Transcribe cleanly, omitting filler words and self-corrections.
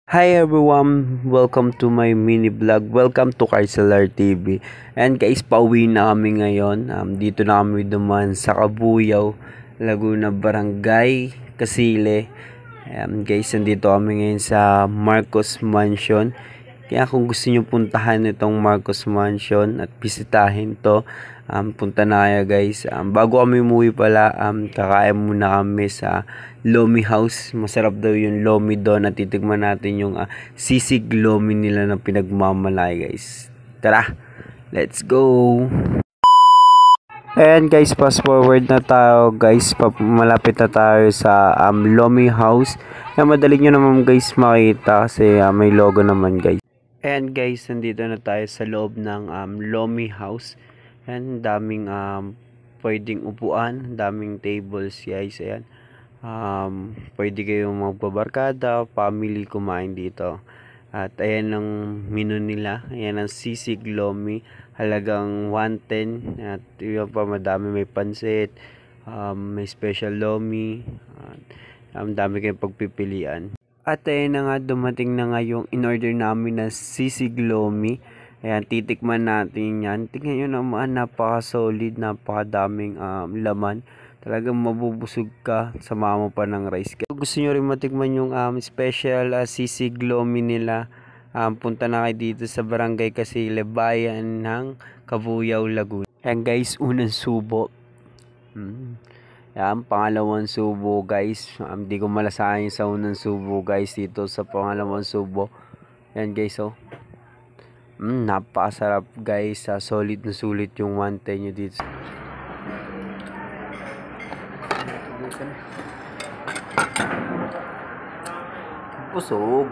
Hi everyone! Welcome to my mini vlog. Welcome to Carcelar TV. And guys, pauwi na kami ngayon. Dito na kami duman sa Kabuyaw, Laguna Barangay, Casile. Guys, nandito kami ngayon sa Marcos Mansion. Kaya kung gusto nyo puntahan itong Marcos Mansion at bisitahin to, punta na kayo guys. Bago kami umuwi pala, kakain muna kami sa Lomi House. Masarap daw yung Lomi doon at titigman natin yung sisig Lomi nila na pinagmamalay guys. Tara, let's go! Ayan guys, fast forward na tayo guys. Malapit na tayo sa Lomi House. Kaya madali nyo naman guys makita kasi may logo naman guys. And guys, nandito na tayo sa loob ng Lomi House. And daming pwedeng upuan, daming tables guys. Ayan. Pwede kayong magbabarkada, family kumain dito. At ayan ang menu nila. Ayan ang sisig Lomi, halagang 110. At yun pa, madami, may pansit, may special Lomi. Dami kayong pagpipilian. At ayun na nga, dumating na nga yung in-order namin na sisig Lomi. Ayan, titikman natin yan. Tingnan nyo naman, napaka-solid, napakadaming laman. Talagang mabubusog ka, sama mo pa ng rice. Kung gusto nyo rin matikman yung special sisig Lomi nila, punta na kayo dito sa Barangay Casile, bayan ng Kabuyaw, Laguna. Ayan guys, unang subo. Yan, pangalawang subo guys. Di ko malasahin sa unang subo guys dito sa pangalawang subo. Yan guys, oh. Napakasarap guys. Solid na sulit yung 110 nyo dito. Busog.